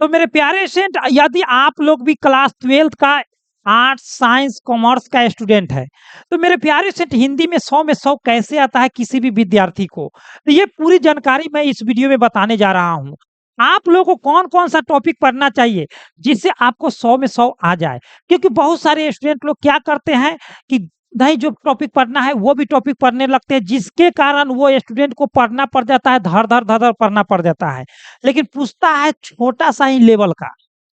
तो मेरे प्यारे स्टूडेंट, यदि आप लोग भी क्लास 12th का आर्ट्स, साइंस, कॉमर्स का स्टूडेंट है, तो मेरे प्यारे स्टूडेंट हिंदी में 100 में 100 कैसे आता है किसी भी विद्यार्थी को, तो ये पूरी जानकारी मैं इस वीडियो में बताने जा रहा हूँ। आप लोगों को कौन-कौन सा टॉपिक पढ़ना चाहिए, जिससे आपको 100 में 100 आ जाए। क्योंकि बहुत सारे स्टूडेंट लोग क्या करते हैं कि नहीं, जो टॉपिक पढ़ना है वो भी टॉपिक पढ़ने लगते हैं, जिसके कारण वो स्टूडेंट को पढ़ना पड़ जाता है, धड़-धड़, धड़-धड़ पढ़ना पड़ जाता है। लेकिन पूछता है छोटा-सा ही लेवल का,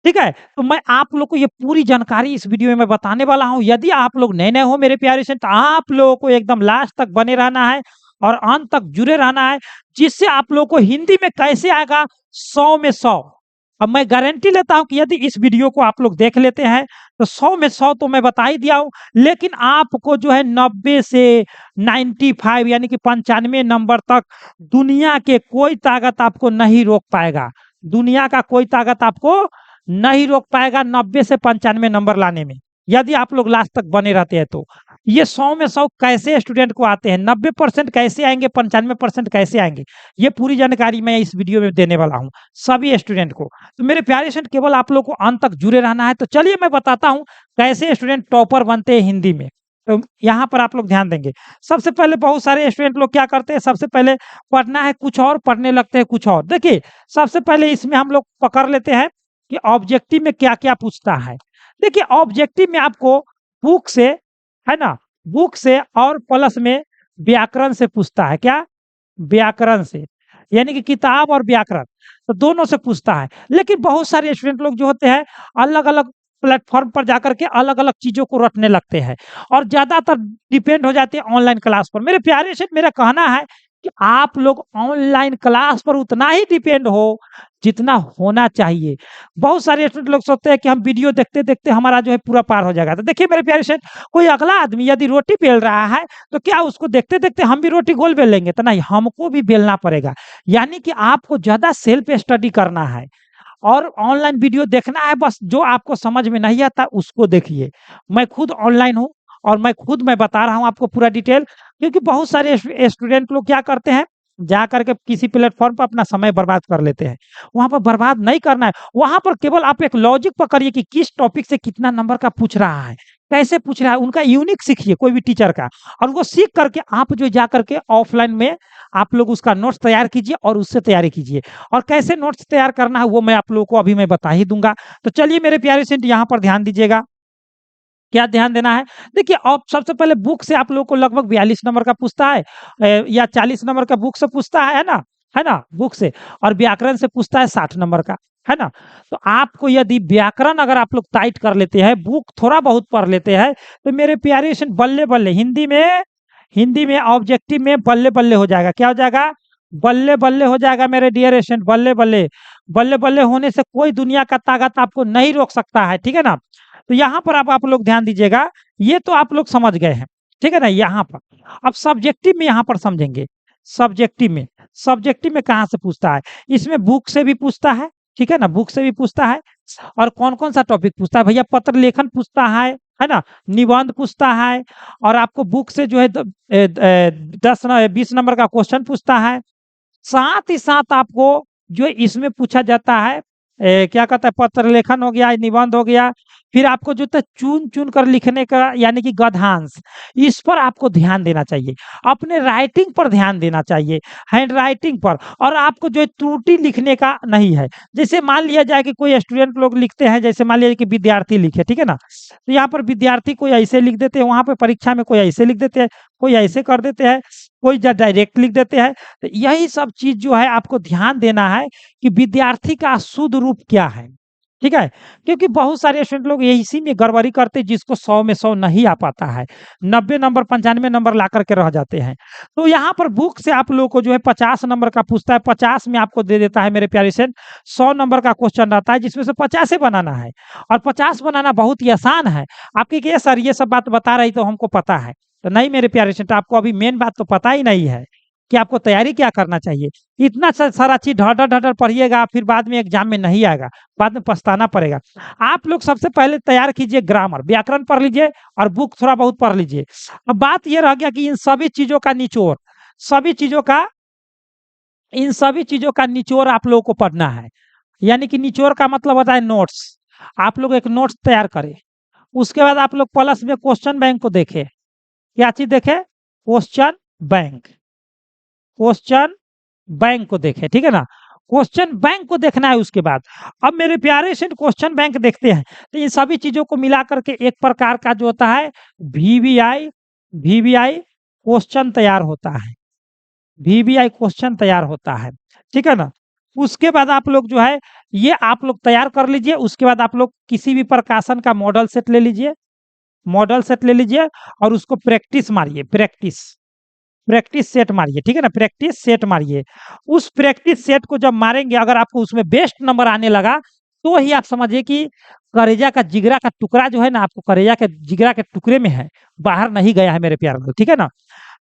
ठीक है? तो मैं आप लोग को ये पूरी जानकारी इस वीडियो में मैं बताने वाला हूँ। यदि आप लोग नए-नए हो मेरे प्यारे स्टूडेंट, तो आप लोगों को एकदम लास्ट तक बने रहना है और अंत तक जुड़े रहना है, जिससे आप लोगों को हिंदी में कैसे आएगा 100 में 100। अब मैं गारंटी लेता हूँ कि यदि इस वीडियो को आप लोग देख लेते हैं, तो 100 में 100 तो मैं बता ही दिया हूँ, लेकिन आपको जो है 90 से 95 यानी कि 95 नंबर तक दुनिया के कोई ताकत आपको नहीं रोक पाएगा। दुनिया का कोई ताकत आपको नहीं रोक पाएगा 90 से 95 नंबर लाने में, यदि आप लोग लास्ट तक बने रहते हैं तो। ये 100 में 100 कैसे स्टूडेंट को आते हैं, 90% कैसे आएँगे, 95% कैसे आएँगे, ये पूरी जानकारी मैं इस वीडियो में देने वाला हूँ, सभी स्टूडेंट को। तो मेरे प्यारे स्टूडेंट, केवल आप लोग को अंत तक जुड़े रहना है। तो चलिए मैं बताता हूँ कैसे स्टूडेंट टॉपर बनते हैं हिंदी में। तो यहाँ पर आप लोग ध्यान देंगे। सबसे पहले बहुत सारे स्टूडेंट लोग क्या करते हैं, सबसे पहले पढ़ना है कुछ और, पढ़ने लगते हैं कुछ और। देखिए, सबसे पहले इसमें हम लोग पकड़ लेते हैं कि ऑब्जेक्टिव में क्या-क्या पूछता है। देखिए, ऑब्जेक्टिव में आपको बुक से, है ना? बुक से और प्लस में व्याकरण से पूछता है। क्या? व्याकरण से, यानी कि किताब और व्याकरण, तो दोनों से पूछता है। लेकिन बहुत सारे स्टूडेंट लोग जो होते हैं, अलग-अलग प्लेटफ़ॉर्म पर जाकर के अलग-अलग चीज़ों को रटने लगते हैं और ज़्यादातर डिपेंड हो जाते हैं ऑनलाइन क्लास पर। मेरे प्यारे से मेरा कहना है कि आप लोग ऑनलाइन क्लास पर उतना ही डिपेंड हो, जितना होना चाहिए। बहुत सारे स्टूडेंट लोग सोचते हैं कि हम वीडियो देखते-देखते हमारा जो है पूरा पार हो जाएगा। तो देखिए मेरे प्यारे से, कोई अगला आदमी यदि रोटी बेल रहा है, तो क्या उसको देखते-देखते हम भी रोटी गोल बेल लेंगे? तो नहीं, हमको भी बेलना पड़ेगा। यानी कि आपको ज़्यादा सेल्फ स्टडी करना है और ऑनलाइन वीडियो देखना है, बस जो आपको समझ में नहीं आता उसको देखिए। मैं खुद ऑनलाइन हूँ और मैं बता रहा हूँ आपको पूरा डिटेल, क्योंकि बहुत सारे स्टूडेंट लोग क्या करते हैं, जा करके किसी प्लेटफ़ॉर्म पर अपना समय बर्बाद कर लेते हैं। वहाँ पर बर्बाद नहीं करना है, वहाँ पर केवल आप एक लॉजिक पकड़िए कि किस टॉपिक से कितना नंबर का पूछ रहा है, कैसे पूछ रहा है, उनका यूनिक सीखिए कोई भी टीचर का, और वो सीख करके आप जो जा करके ऑफलाइन में आप लोग उसका नोट्स तैयार कीजिए और उससे तैयारी कीजिए। और कैसे नोट्स तैयार करना है वो मैं आप लोगों को अभी मैं बता ही दूँगा। तो चलिए मेरे प्यारे स्टूडेंट, यहाँ पर ध्यान दीजिएगा। क्या ध्यान देना है? देखिए, अब सबसे पहले बुक से आप लोगों को लगभग 42 नंबर का पूछता है, या 40 नंबर का बुक से पूछता है ना? है ना? बुक से, और व्याकरण से पूछता है 60 नंबर का, है ना? तो आपको यदि व्याकरण अगर आप लोग टाइट कर लेते हैं, बुक थोड़ा बहुत पढ़ लेते हैं, तो मेरे प्यारे स्टूडेंट बल्ले-बल्ले हिंदी में ऑब्जेक्टिव में बल्ले-बल्ले हो जाएगा। क्या हो जाएगा? बल्ले-बल्ले हो जाएगा मेरे डियर स्टूडेंट, बल्ले-बल्ले। बल्ले-बल्ले होने से कोई दुनिया का ताकत आपको नहीं रोक सकता है, ठीक है ना? तो यहाँ पर अब आप लोग ध्यान दीजिएगा, ये तो आप लोग समझ गए हैं, ठीक है ना? यहाँ पर अब सब्जेक्टिव में यहाँ पर समझेंगे। सब्जेक्टिव में कहाँ से पूछता है? इसमें बुक से भी पूछता है, ठीक है ना? बुक से भी पूछता है। और कौन-कौन सा टॉपिक पूछता है भैया? पत्र लेखन पूछता है ना? निबंध पूछता है, और आपको बुक से जो है 10 न 20 नंबर का क्वेश्चन पूछता है। साथ ही साथ आपको जो इसमें पूछा जाता है, क्या कहता है, पत्र लेखन हो गया, निबंध हो गया, फिर आपको जो है चुन-चुन कर लिखने का, यानी कि गद्यांश, इस पर आपको ध्यान देना चाहिए। अपने राइटिंग पर ध्यान देना चाहिए, हैंड राइटिंग पर, और आपको जो है त्रुटि लिखने का नहीं है। जैसे मान लिया जाए कि कोई स्टूडेंट लोग लिखते हैं, जैसे मान लीजिए कि विद्यार्थी लिखे, ठीक है ना? तो यहाँ पर विद्यार्थी कोई ऐसे लिख देते हैं, वहाँ पे परीक्षा में कोई ऐसे लिख देते हैं, कोई ऐसे कर देते हैं, कोई डायरेक्ट लिख देते हैं। तो यही सब चीज़ जो है आपको ध्यान देना है कि विद्यार्थी का शुद्ध रूप क्या है, ठीक है? क्योंकि बहुत सारे स्टूडेंट लोग ये इसी में गड़बड़ी करते हैं, जिसको 100 में 100 नहीं आ पाता है। 90 नंबर, 95 नंबर ला कर के रह जाते हैं। तो यहाँ पर बुक से आप लोगों को जो है 50 नंबर का पूछता है, 50 में आपको दे देता है मेरे प्यारे से 100 नंबर का क्वेश्चन रहता है, जिसमें से 50 ही बनाना है, और 50 बनाना बहुत ही आसान है। आप कहिए सर ये सब बात बता रही तो हमको पता है। तो नहीं मेरे प्यारे स्टूडेंट, आपको अभी मेन बात तो पता ही नहीं है कि आपको तैयारी क्या करना चाहिए। इतना सारा चीज़ ढटर-ढटर पढ़िएगा, फिर बाद में एग्ज़ाम में नहीं आएगा, बाद में पछताना पड़ेगा। आप लोग सबसे पहले तैयार कीजिए ग्रामर, व्याकरण पढ़ लीजिए और बुक थोड़ा बहुत पढ़ लीजिए। अब बात ये रह गया कि इन सभी चीज़ों का निचोड़, सभी चीज़ों का इन सभी चीज़ों का निचोड़ आप लोगों को पढ़ना है। यानी कि निचोड़ का मतलब होता है नोट्स। आप लोग एक नोट्स तैयार करें। उसके बाद आप लोग प्लस में क्वेश्चन बैंक को देखें। क्या चीज देखें? Question bank. क्वेश्चन बैंक को देखें, ठीक है ना? क्वेश्चन बैंक को देखना है उसके बाद। अब मेरे प्यारे से क्वेश्चन बैंक देखते हैं, तो इन सभी चीजों को मिला करके एक प्रकार का जो होता है वीवीआई वीवीआई क्वेश्चन तैयार होता है। वीवीआई क्वेश्चन तैयार होता है, ठीक है ना? उसके बाद आप लोग जो है ये आप लोग तैयार कर लीजिए। उसके बाद आप लोग किसी भी प्रकाशन का मॉडल सेट ले लीजिए। मॉडल सेट ले लीजिए और उसको प्रैक्टिस मारिए। प्रैक्टिस प्रैक्टिस सेट मारिए, ठीक है ना? प्रैक्टिस सेट मारिए। उस प्रैक्टिस सेट को जब मारेंगे, अगर आपको उसमें बेस्ट नंबर आने लगा, तो ही आप समझिए कि कलेजा का जिगरा का टुकड़ा जो है ना, आपको कलेजा के जिगरा के टुकड़े में है, बाहर नहीं गया है मेरे प्यारे लाल, ठीक है ना?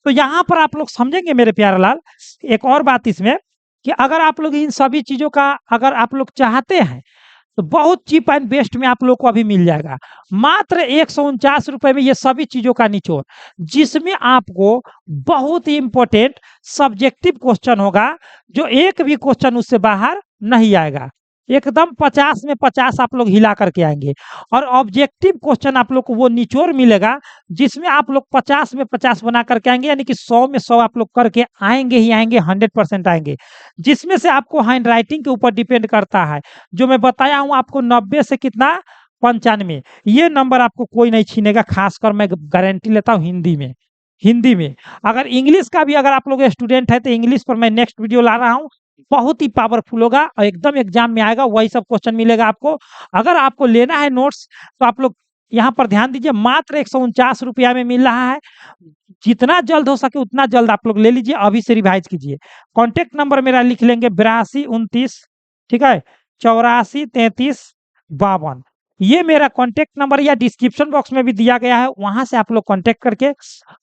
तो यहाँ पर आप लोग समझेंगे मेरे प्यारे लाल, एक और बात इसमें कि अगर आप लोग इन सभी चीज़ों का अगर आप लोग चाहते हैं, तो बहुत चीप एंड बेस्ट में आप लोग को अभी मिल जाएगा। मात्र ₹149 में ये सभी चीज़ों का निचोड़, जिसमें आपको बहुत ही इम्पोर्टेंट सब्जेक्टिव क्वेश्चन होगा, जो एक भी क्वेश्चन उससे बाहर नहीं आएगा। एकदम 50 में 50 आप लोग हिला करके आएँगे और ऑब्जेक्टिव क्वेश्चन आप लोग को वो निचोड़ मिलेगा, जिसमें आप लोग 50 में 50 बना करके आएँगे, यानी कि 100 में 100 आप लोग करके आएँगे ही आएँगे, 100% आएँगे। जिसमें से आपको हैंडराइटिंग के ऊपर डिपेंड करता है। जो मैं बताया हूँ आपको 90 से कितना 95, ये नंबर आपको कोई नहीं छीनेगा, खासकर मैं गारंटी लेता हूँ हिंदी में। हिंदी में अगर इंग्लिश का भी अगर आप लोग स्टूडेंट है, तो इंग्लिश पर मैं नेक्स्ट वीडियो ला रहा हूँ, बहुत ही पावरफुल होगा और एकदम एग्जाम में आएगा, वही सब क्वेश्चन मिलेगा आपको। अगर आपको लेना है नोट्स, तो आप लोग यहाँ पर ध्यान दीजिए, मात्र ₹149 में मिल रहा है। जितना जल्द हो सके उतना जल्द आप लोग ले लीजिए, अभी से रिवाइज कीजिए। कॉन्टैक्ट नंबर मेरा लिख लेंगे 8229, ठीक है, 843352। ये मेरा कॉन्टैक्ट नंबर या डिस्क्रिप्शन बॉक्स में भी दिया गया है, वहां से आप लोग कॉन्टैक्ट करके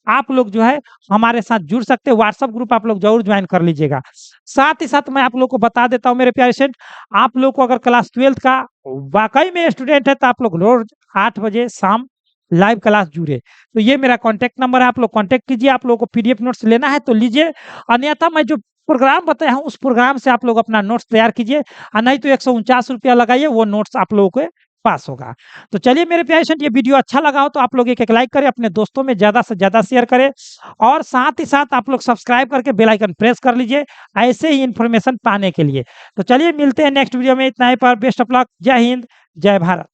आप लोग जो है हमारे साथ जुड़ सकते हैं। व्हाट्सएप ग्रुप आप लोग जरूर ज्वाइन कर लीजिएगा। साथ ही साथ मैं आप लोग को बता देता हूँ मेरे प्यारे स्टूडेंट, आप लोग को अगर क्लास 12 का वाकई में स्टूडेंट है, तो आप लोग रोज 8 बजे शाम लाइव क्लास जुड़े। तो ये मेरा कॉन्टैक्ट नंबर है, आप लोग कॉन्टैक्ट कीजिए। आप लोगों को पीडीएफ नोट्स लेना है तो लीजिए, अन्यथा मैं जो प्रोग्राम बताया हूँ उस प्रोग्राम से आप लोग अपना नोट्स तैयार कीजिए, और नहीं तो ₹149 लगाइए, वो नोट्स आप लोगों के पास होगा। तो चलिए मेरे प्यारे स्टूडेंट, ये वीडियो अच्छा लगा हो तो आप लोग एक लाइक करें, अपने दोस्तों में ज़्यादा से ज़्यादा शेयर करें, और साथ ही साथ आप लोग सब्सक्राइब करके बेल आइकन प्रेस कर लीजिए ऐसे ही इन्फॉर्मेशन पाने के लिए। तो चलिए मिलते हैं नेक्स्ट वीडियो में, इतना ही पर। Best of luck. जय हिंद, जय भारत।